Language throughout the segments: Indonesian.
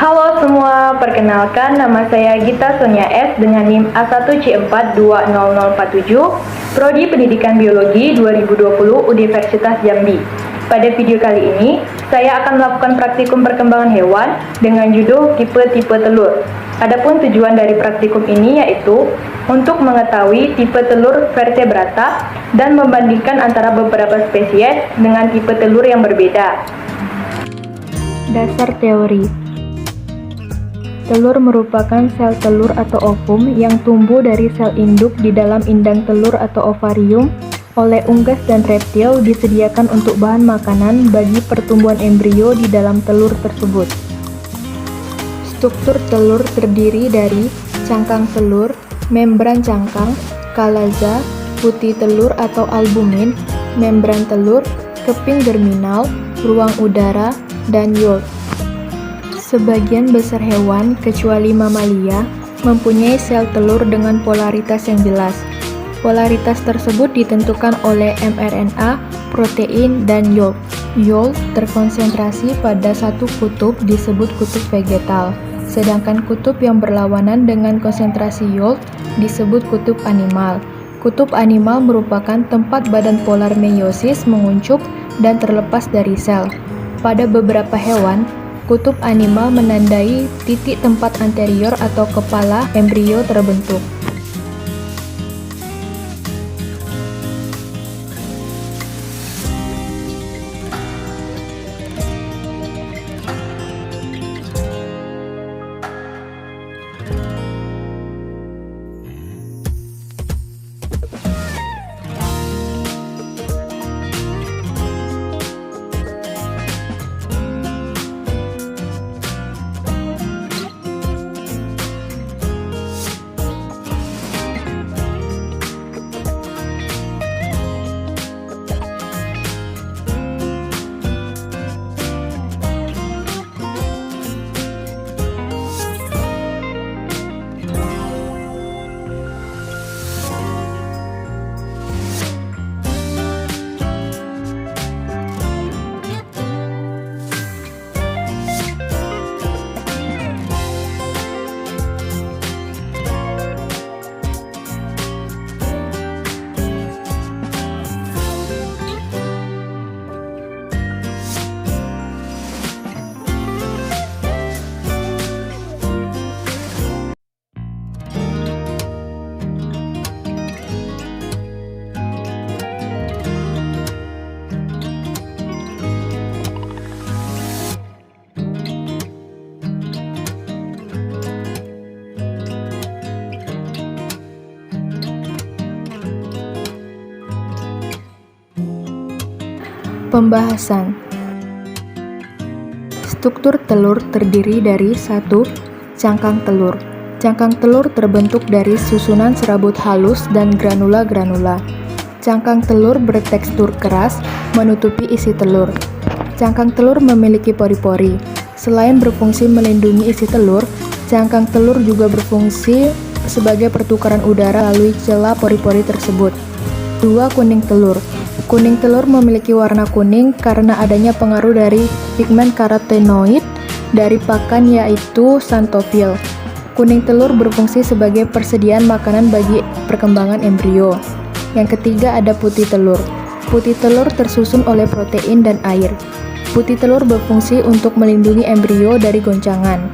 Halo semua, perkenalkan nama saya Gita Sonia S dengan NIM A1C4200047, Prodi Pendidikan Biologi 2020 Universitas Jambi. Pada video kali ini, saya akan melakukan praktikum perkembangan hewan dengan judul tipe-tipe telur. Adapun tujuan dari praktikum ini yaitu untuk mengetahui tipe telur vertebrata dan membandingkan antara beberapa spesies dengan tipe telur yang berbeda. Dasar teori. Telur merupakan sel telur atau ovum yang tumbuh dari sel induk di dalam indang telur atau ovarium oleh unggas dan reptil, disediakan untuk bahan makanan bagi pertumbuhan embrio di dalam telur tersebut. Struktur telur terdiri dari cangkang telur, membran cangkang, kalaza, putih telur atau albumin, membran telur, keping germinal, ruang udara, dan yolk. Sebagian besar hewan, kecuali mamalia, mempunyai sel telur dengan polaritas yang jelas. Polaritas tersebut ditentukan oleh mRNA, protein, dan yolk. Yolk terkonsentrasi pada satu kutub disebut kutub vegetal, sedangkan kutub yang berlawanan dengan konsentrasi yolk disebut kutub animal. Kutub animal merupakan tempat badan polar meiosis menguncup dan terlepas dari sel. Pada beberapa hewan, kutub animal menandai titik tempat anterior atau kepala embrio terbentuk. Pembahasan. Struktur telur terdiri dari 1. Cangkang telur. Cangkang telur terbentuk dari susunan serabut halus dan granula-granula. Cangkang telur bertekstur keras, menutupi isi telur. Cangkang telur memiliki pori-pori. Selain berfungsi melindungi isi telur, cangkang telur juga berfungsi sebagai pertukaran udara melalui celah pori-pori tersebut. 2. Kuning telur. Kuning telur memiliki warna kuning karena adanya pengaruh dari pigmen karotenoid dari pakan yaitu xanthofil. Kuning telur berfungsi sebagai persediaan makanan bagi perkembangan embrio. Yang ketiga ada putih telur. Putih telur tersusun oleh protein dan air. Putih telur berfungsi untuk melindungi embrio dari goncangan.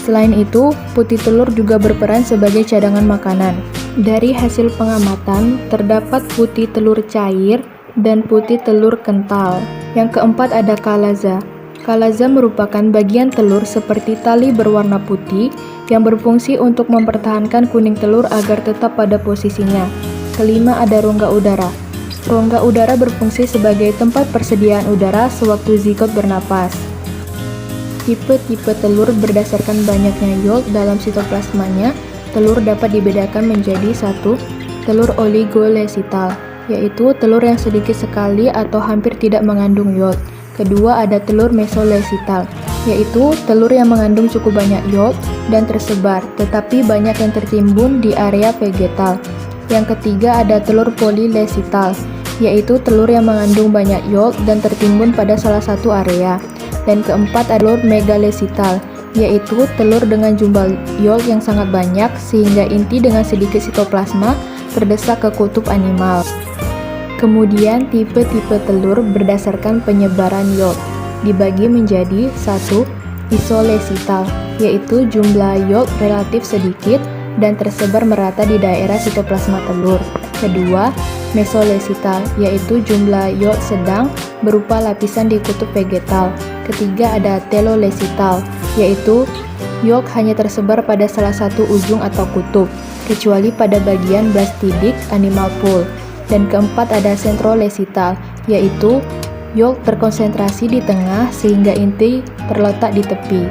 Selain itu, putih telur juga berperan sebagai cadangan makanan. Dari hasil pengamatan, terdapat putih telur cair dan putih telur kental. Yang keempat ada kalaza. Kalaza merupakan bagian telur seperti tali berwarna putih yang berfungsi untuk mempertahankan kuning telur agar tetap pada posisinya. Kelima ada rongga udara. Rongga udara berfungsi sebagai tempat persediaan udara sewaktu zigot bernapas. Tipe-tipe telur berdasarkan banyaknya yolk dalam sitoplasmanya, telur dapat dibedakan menjadi 1. Telur oligolesital, yaitu telur yang sedikit sekali atau hampir tidak mengandung yolk. Kedua ada telur mesolesital, yaitu telur yang mengandung cukup banyak yolk dan tersebar, tetapi banyak yang tertimbun di area vegetal. Yang ketiga ada telur polilesital, yaitu telur yang mengandung banyak yolk dan tertimbun pada salah satu area. Dan keempat ada telur megalesital, yaitu telur dengan jumlah yolk yang sangat banyak sehingga inti dengan sedikit sitoplasma terdesak ke kutub animal. Kemudian tipe-tipe telur berdasarkan penyebaran yolk dibagi menjadi 1. Isolesital, yaitu jumlah yolk relatif sedikit dan tersebar merata di daerah sitoplasma telur. Kedua, mesolesital, yaitu jumlah yolk sedang berupa lapisan di kutub vegetal. Ketiga ada telolesital, yaitu yolk hanya tersebar pada salah satu ujung atau kutub, kecuali pada bagian blastidic animal pool. Dan keempat ada centrolesital, yaitu yolk terkonsentrasi di tengah sehingga inti terletak di tepi.